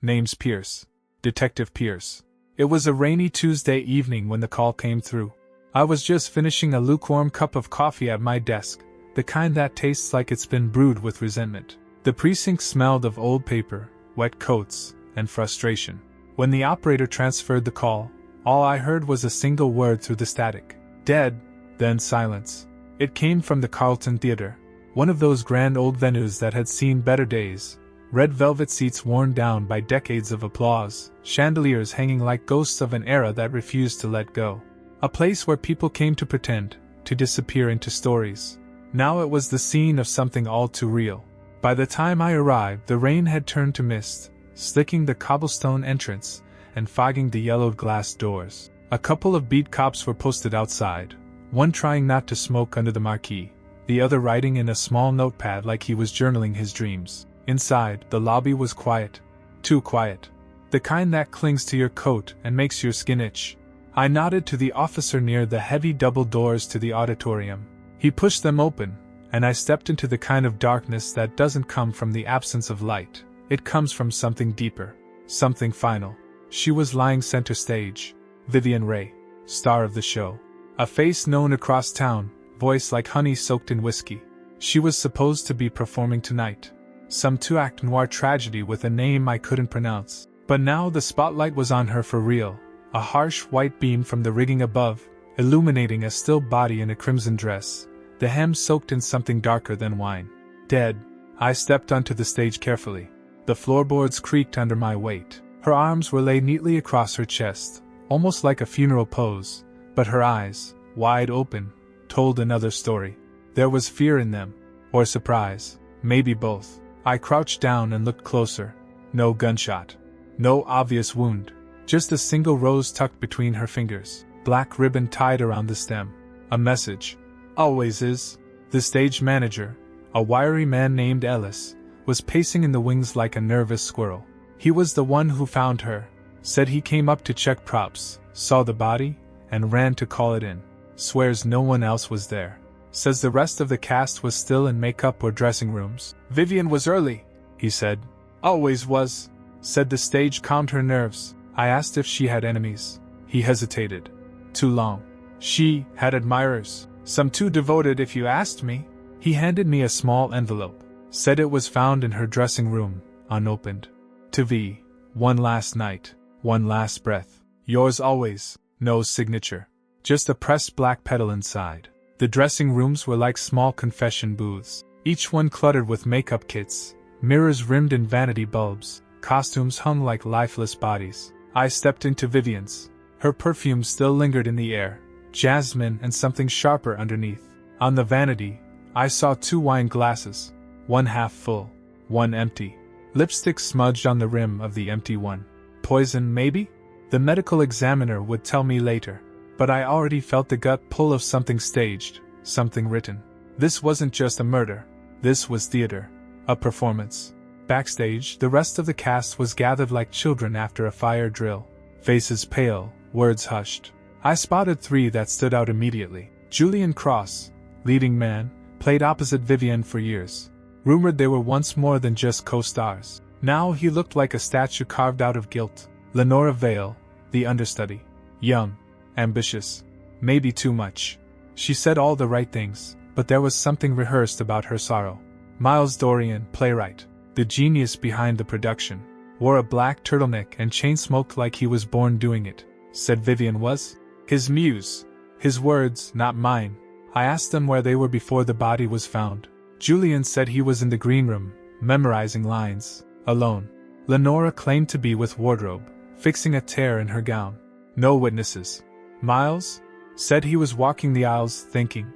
Name's Pierce. Detective Pierce. It was a rainy Tuesday evening when the call came through. I was just finishing a lukewarm cup of coffee at my desk, the kind that tastes like it's been brewed with resentment. The precinct smelled of old paper, wet coats, and frustration. When the operator transferred the call, all I heard was a single word through the static. Dead. Then silence. It came from the Carlton Theatre, one of those grand old venues that had seen better days. Red velvet seats worn down by decades of applause, chandeliers hanging like ghosts of an era that refused to let go. A place where people came to pretend, to disappear into stories. Now it was the scene of something all too real. By the time I arrived, the rain had turned to mist, slicking the cobblestone entrance and fogging the yellowed glass doors. A couple of beat cops were posted outside, one trying not to smoke under the marquee, the other writing in a small notepad like he was journaling his dreams. Inside, the lobby was quiet. Too quiet. The kind that clings to your coat and makes your skin itch. I nodded to the officer near the heavy double doors to the auditorium. He pushed them open, and I stepped into the kind of darkness that doesn't come from the absence of light. It comes from something deeper. Something final. She was lying center stage. Vivienne Ray, star of the show. A face known across town, voice like honey soaked in whiskey. She was supposed to be performing tonight. Some two-act noir tragedy with a name I couldn't pronounce. But now the spotlight was on her for real. A harsh white beam from the rigging above, illuminating a still body in a crimson dress, the hem soaked in something darker than wine. Dead. I stepped onto the stage carefully. The floorboards creaked under my weight. Her arms were laid neatly across her chest, almost like a funeral pose, but her eyes, wide open, told another story. There was fear in them, or surprise, maybe both. I crouched down and looked closer. No gunshot. No obvious wound. Just a single rose tucked between her fingers, black ribbon tied around the stem. A message. Always is. The stage manager, a wiry man named Ellis, was pacing in the wings like a nervous squirrel. He was the one who found her, said he came up to check props, saw the body, and ran to call it in. Swears no one else was there. Says the rest of the cast was still in makeup or dressing rooms. Vivienne was early, he said. Always was. Said the stage calmed her nerves. I asked if she had enemies. He hesitated. Too long. She had admirers. Some too devoted if you asked me. He handed me a small envelope. Said it was found in her dressing room, unopened. To V. One last night. One last breath. Yours always. No signature. Just a pressed black petal inside. The dressing rooms were like small confession booths, each one cluttered with makeup kits, mirrors rimmed in vanity bulbs, costumes hung like lifeless bodies. I stepped into Vivienne's. Her perfume still lingered in the air, jasmine and something sharper underneath. On the vanity, I saw 2 wine glasses, one half full, one empty. Lipstick smudged on the rim of the empty one. Poison, maybe? The medical examiner would tell me later. But I already felt the gut pull of something staged, something written. This wasn't just a murder. This was theater. A performance. Backstage, the rest of the cast was gathered like children after a fire drill. Faces pale, words hushed. I spotted 3 that stood out immediately. Julian Cross, leading man, played opposite Vivienne for years. Rumored they were once more than just co-stars. Now he looked like a statue carved out of guilt. Lenora Vale, the understudy. Young. Ambitious. Maybe too much. She said all the right things, but there was something rehearsed about her sorrow. Miles Dorian, playwright, the genius behind the production, wore a black turtleneck and chain-smoked like he was born doing it. Said Vivienne was his muse. His words, not mine. I asked them where they were before the body was found. Julian said he was in the green room, memorizing lines, alone. Lenora claimed to be with wardrobe, fixing a tear in her gown. No witnesses. Miles said he was walking the aisles thinking.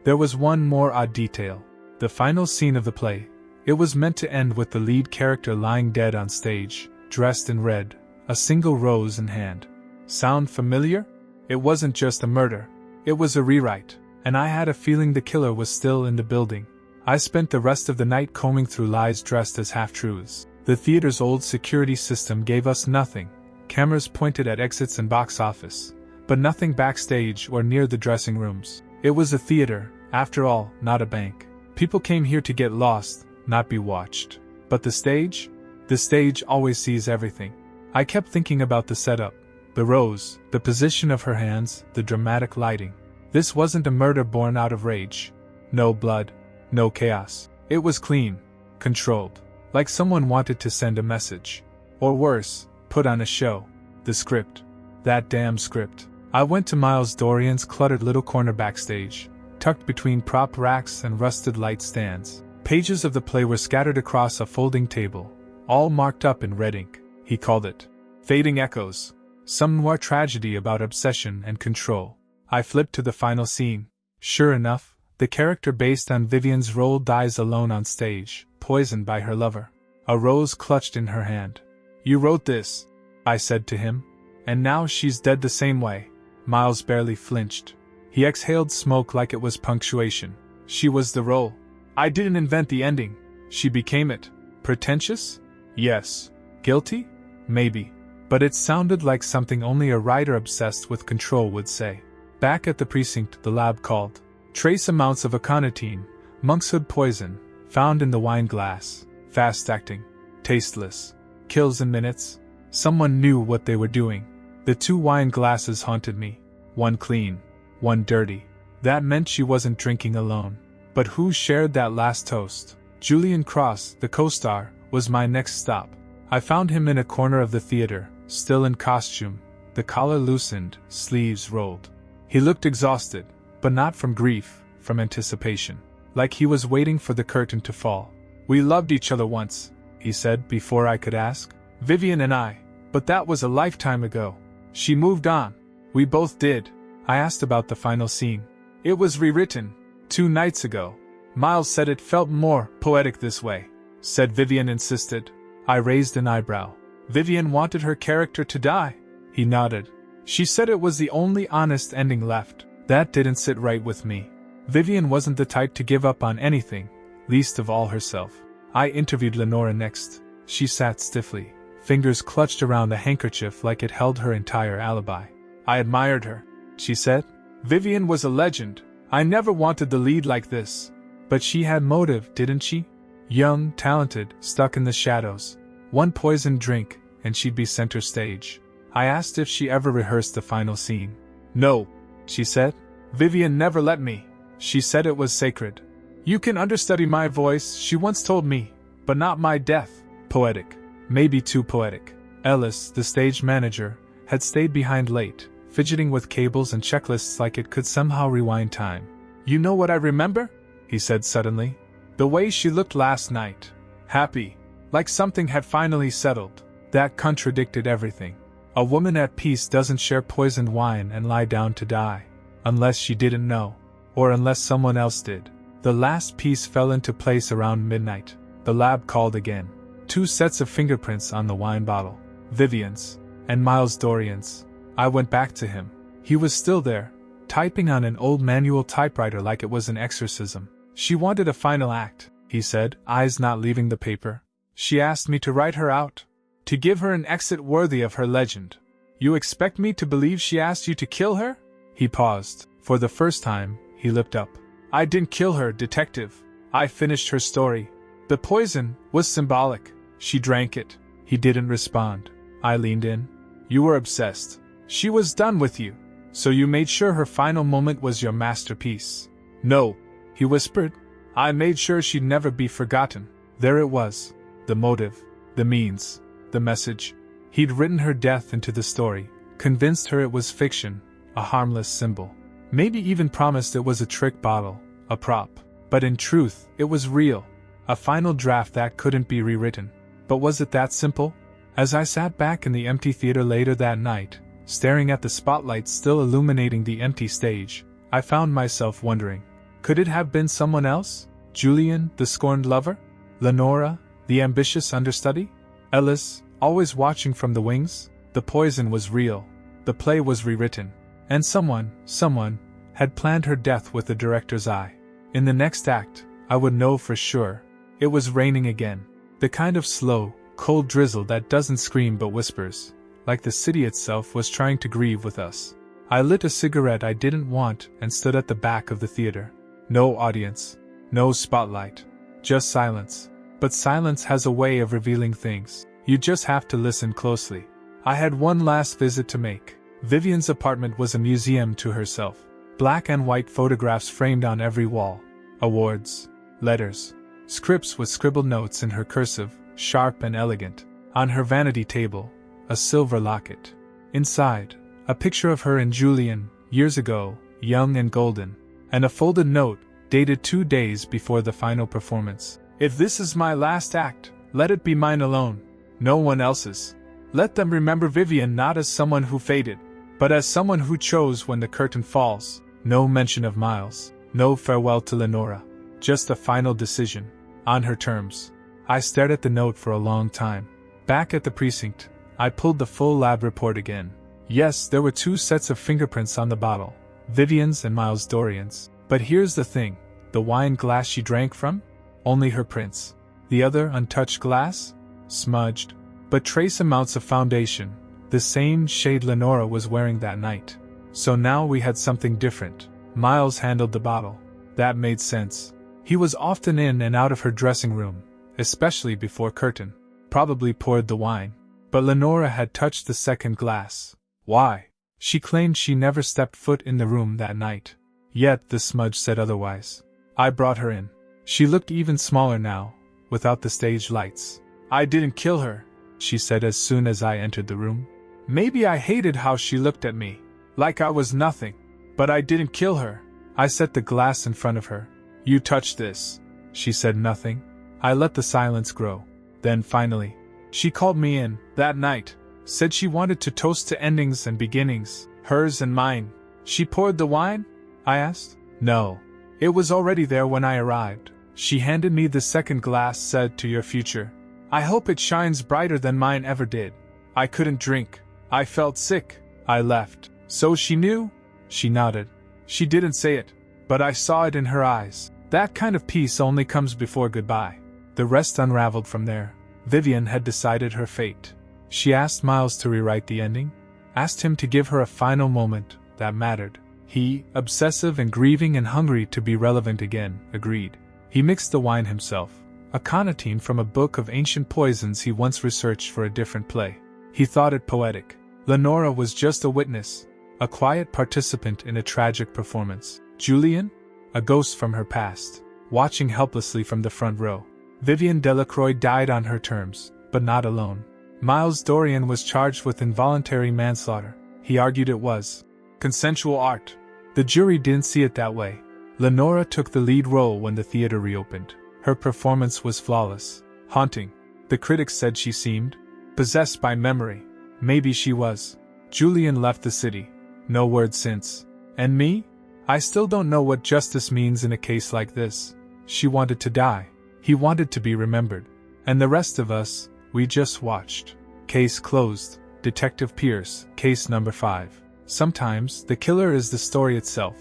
There was one more odd detail. The final scene of the play. It was meant to end with the lead character lying dead on stage, dressed in red, a single rose in hand. Sound familiar? It wasn't just a murder. It was a rewrite, and I had a feeling the killer was still in the building. I spent the rest of the night combing through lies dressed as half-truths. The theater's old security system gave us nothing. Cameras pointed at exits and box office, but nothing backstage or near the dressing rooms. It was a theater, after all, not a bank. People came here to get lost, not be watched. But the stage? The stage always sees everything. I kept thinking about the setup, the rows, the position of her hands, the dramatic lighting. This wasn't a murder born out of rage. No blood, no chaos. It was clean, controlled, like someone wanted to send a message. Or worse, put on a show. The script. That damn script. I went to Miles Dorian's cluttered little corner backstage, tucked between prop racks and rusted light stands. Pages of the play were scattered across a folding table, all marked up in red ink. He called it Fading Echoes. Some noir tragedy about obsession and control. I flipped to the final scene. Sure enough, the character based on Vivienne's role dies alone on stage, poisoned by her lover. A rose clutched in her hand. "You wrote this," I said to him. "And now she's dead the same way." Miles barely flinched. He exhaled smoke like it was punctuation. "She was the role. I didn't invent the ending. She became it." Pretentious? Yes. Guilty? Maybe. But it sounded like something only a writer obsessed with control would say. Back at the precinct, the lab called. Trace amounts of aconitine, monkshood poison, found in the wine glass. Fast-acting. Tasteless. Kills in minutes. Someone knew what they were doing. The 2 wine glasses haunted me. One clean, one dirty. That meant she wasn't drinking alone. But who shared that last toast? Julian Cross, the co-star, was my next stop. I found him in a corner of the theater, still in costume, the collar loosened, sleeves rolled. He looked exhausted, but not from grief, from anticipation. Like he was waiting for the curtain to fall. "We loved each other once," he said before I could ask. "Vivienne and I. But that was a lifetime ago. She moved on. We both did." I asked about the final scene. "It was rewritten 2 nights ago." Miles said it felt more poetic this way. Said Vivienne insisted. I raised an eyebrow. "Vivienne wanted her character to die?" He nodded. "She said it was the only honest ending left." That didn't sit right with me. Vivienne wasn't the type to give up on anything, least of all herself. I interviewed Lenora next. She sat stiffly, fingers clutched around the handkerchief like it held her entire alibi. "I admired her," she said. "Vivienne was a legend. I never wanted the lead like this." But she had motive, didn't she? Young, talented, stuck in the shadows. One poisoned drink, and she'd be center stage. I asked if she ever rehearsed the final scene. "No," she said. "Vivienne never let me. She said it was sacred. You can understudy my voice, she once told me, but not my death." Poetic. Maybe too poetic. Ellis, the stage manager, had stayed behind late, fidgeting with cables and checklists like it could somehow rewind time. "You know what I remember?" he said suddenly. "The way she looked last night. Happy. Like something had finally settled." That contradicted everything. A woman at peace doesn't share poisoned wine and lie down to die. Unless she didn't know. Or unless someone else did. The last piece fell into place around midnight. The lab called again. 2 sets of fingerprints on the wine bottle. Vivienne's. And Miles Dorian's. I went back to him. He was still there, typing on an old manual typewriter like it was an exorcism. "She wanted a final act," he said, eyes not leaving the paper. "She asked me to write her out. To give her an exit worthy of her legend." "You expect me to believe she asked you to kill her?" He paused. For the first time, he looked up. "I didn't kill her, detective. I finished her story. The poison was symbolic. She drank it." He didn't respond. I leaned in. "You were obsessed. She was done with you. So you made sure her final moment was your masterpiece." "No," he whispered. "I made sure she'd never be forgotten." There it was. The motive. The means. The message. He'd written her death into the story, convinced her it was fiction, a harmless symbol. Maybe even promised it was a trick bottle, a prop. But in truth, it was real. A final draft that couldn't be rewritten. But was it that simple? As I sat back in the empty theater later that night, staring at the spotlight still illuminating the empty stage, I found myself wondering, could it have been someone else? Julian, the scorned lover? Lenora, the ambitious understudy? Ellis, always watching from the wings? The poison was real. The play was rewritten. And someone, had planned her death with the director's eye. In the next act, I would know for sure. It was raining again. The kind of slow, cold drizzle that doesn't scream but whispers, like the city itself was trying to grieve with us. I lit a cigarette I didn't want and stood at the back of the theater. No audience. No spotlight. Just silence. But silence has a way of revealing things. You just have to listen closely. I had one last visit to make. Vivienne's apartment was a museum to herself. Black and white photographs framed on every wall. Awards, letters, scripts with scribbled notes in her cursive, sharp and elegant. On her vanity table, a silver locket. Inside, a picture of her and Julian, years ago, young and golden. And a folded note, dated 2 days before the final performance. If this is my last act, let it be mine alone. No one else's. Let them remember Vivienne not as someone who faded, but as someone who chose when the curtain falls. No mention of Miles, no farewell to Lenora. Just a final decision, on her terms. I stared at the note for a long time. Back at the precinct, I pulled the full lab report again. Yes, there were 2 sets of fingerprints on the bottle, Vivienne's and Miles Dorian's. But here's the thing, the wine glass she drank from? Only her prints. The other untouched glass? Smudged. But trace amounts of foundation, the same shade Lenora was wearing that night. So now we had something different. Miles handled the bottle. That made sense. He was often in and out of her dressing room, especially before curtain. Probably poured the wine. But Lenora had touched the second glass. Why? She claimed she never stepped foot in the room that night. Yet the smudge said otherwise. I brought her in. She looked even smaller now, without the stage lights. I didn't kill her, she said as soon as I entered the room. Maybe I hated how she looked at me, like I was nothing. But I didn't kill her. I set the glass in front of her. You touched this. She said nothing. I let the silence grow. Then finally, she called me in, that night. Said she wanted to toast to endings and beginnings, hers and mine. She poured the wine? I asked. No. It was already there when I arrived. She handed me the second glass, said, to your future. I hope it shines brighter than mine ever did. I couldn't drink. I felt sick. I left. So she knew? She nodded. She didn't say it, but I saw it in her eyes. That kind of peace only comes before goodbye. The rest unraveled from there. Vivienne had decided her fate. She asked Miles to rewrite the ending, asked him to give her a final moment that mattered. He, obsessive and grieving and hungry to be relevant again, agreed. He mixed the wine himself, a conatine from a book of ancient poisons he once researched for a different play. He thought it poetic. Lenora was just a witness, a quiet participant in a tragic performance. Julian? A ghost from her past, watching helplessly from the front row. Vivienne Delacroix died on her terms, but not alone. Miles Dorian was charged with involuntary manslaughter. He argued it was consensual art. The jury didn't see it that way. Lenora took the lead role when the theater reopened. Her performance was flawless, haunting. The critics said she seemed possessed by memory. Maybe she was. Julian left the city. No word since. And me? I still don't know what justice means in a case like this. She wanted to die. He wanted to be remembered. And the rest of us, we just watched. Case closed. Detective Pierce, case number 5. Sometimes, the killer is the story itself.